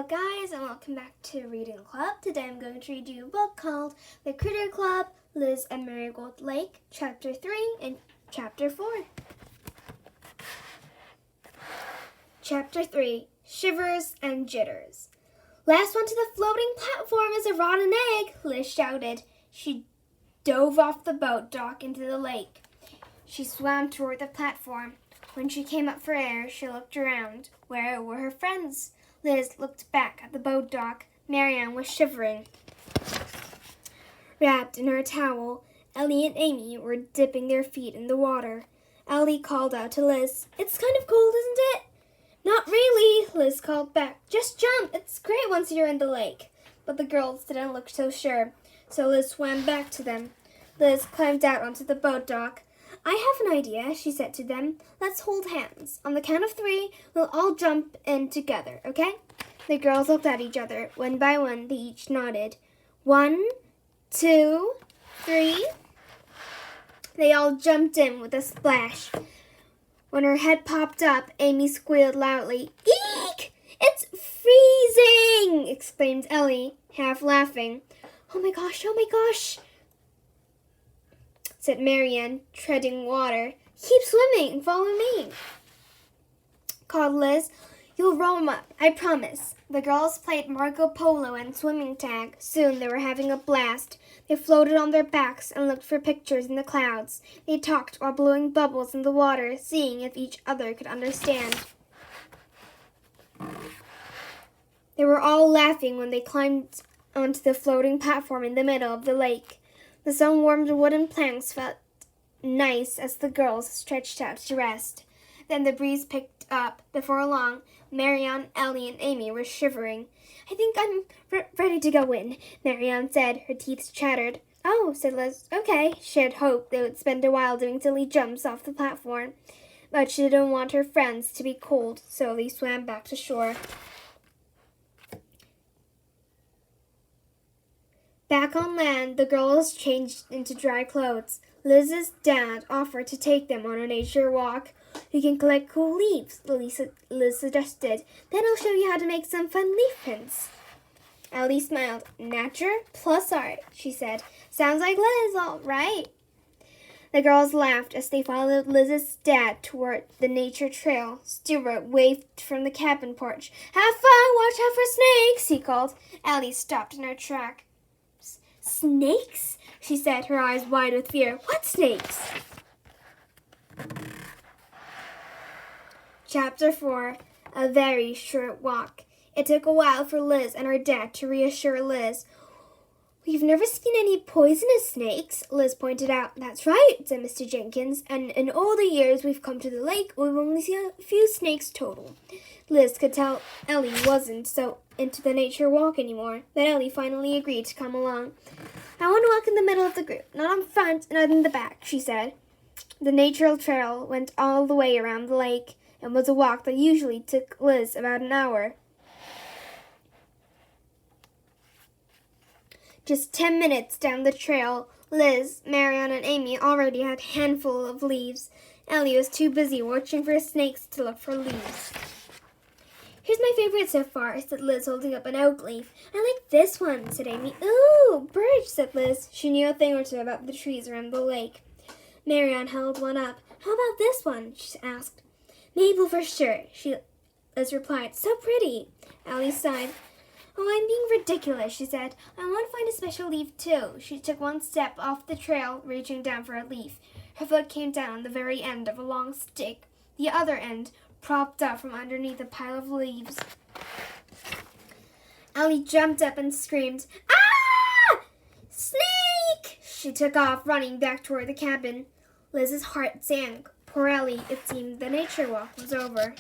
guys, and welcome back to Reading Club. Today I'm going to read you a book called The Critter Club, Liz and Marigold Lake, Chapter 3 and Chapter 4. Chapter 3, Shivers and Jitters. Last one to the floating platform is a rotten egg, Liz shouted. She dove off the boat dock into the lake. She swam toward the platform. When she came up for air, she looked around. Where were her friends? Liz looked back at the boat dock. Marianne was shivering. Wrapped in her towel, Ellie and Amy were dipping their feet in the water. Ellie called out to Liz, "It's kind of cold, isn't it?" "Not really," Liz called back. "Just jump. It's great once you're in the lake." But the girls didn't look so sure, so Liz swam back to them. Liz climbed out onto the boat dock. "I have an idea," she said to them. "Let's hold hands. On the count of 3, we'll all jump in together, okay?" The girls looked at each other. One by one, they each nodded. 1, 2, 3. They all jumped in with a splash. When her head popped up, Amy squealed loudly. "Eek! It's freezing!" exclaimed Ellie, half laughing. Oh my gosh, said Marianne, treading water. "Keep swimming, follow me," called Liz. "You'll roll 'em up, I promise." The girls played Marco Polo and swimming tag. Soon they were having a blast. They floated on their backs and looked for pictures in the clouds. They talked while blowing bubbles in the water, seeing if each other could understand. They were all laughing when they climbed onto the floating platform in the middle of the lake. The sun-warmed wooden planks felt nice as the girls stretched out to rest. Then the breeze picked up. Before long, Marianne, Ellie, and Amy were shivering. "I think I'm ready to go in," Marianne said. Her teeth chattered. "Oh," said Liz. "Okay." She had hoped they would spend a while doing silly jumps off the platform, but she didn't want her friends to be cold, so they swam back to shore. Back on land, the girls changed into dry clothes. Liz's dad offered to take them on a nature walk. "We can collect cool leaves," Liz suggested. "Then I'll show you how to make some fun leaf prints." Ellie smiled. "Nature plus art," she said. "Sounds like Liz, all right." The girls laughed as they followed Liz's dad toward the nature trail. Stuart waved from the cabin porch. "Have fun, watch out for snakes," he called. Ellie stopped in her track. "Snakes?" she said, her eyes wide with fear. "What snakes?" Chapter 4, A Very Short Walk. It took a while for Liz and her dad to reassure Liz. "We've never seen any poisonous snakes," Liz pointed out. "That's right," said Mr. Jenkins, "and in all the years we've come to the lake, we've only seen a few snakes total." Liz could tell Ellie wasn't so into the nature walk anymore, but Ellie finally agreed to come along. "I want to walk in the middle of the group, not on front, not in the back," she said. The nature trail went all the way around the lake and was a walk that usually took Liz about an hour. Just 10 minutes down the trail, Liz, Marianne, and Amy already had a handful of leaves. Ellie was too busy watching for snakes to look for leaves. "Here's my favorite so far," said Liz, holding up an oak leaf. "I like this one," said Amy. "Ooh, birch," said Liz. She knew a thing or two about the trees around the lake. Marianne held one up. "How about this one?" she asked. "Maple for sure," Liz replied. "So pretty." Ellie sighed. "Oh, I'm being ridiculous," she said. "I want to find a special leaf, too." She took one step off the trail, reaching down for a leaf. Her foot came down on the very end of a long stick, the other end propped up from underneath a pile of leaves. Ellie jumped up and screamed, "Ah! Snake!" She took off, running back toward the cabin. Liz's heart sank. Poor Ellie, it seemed the nature walk was over.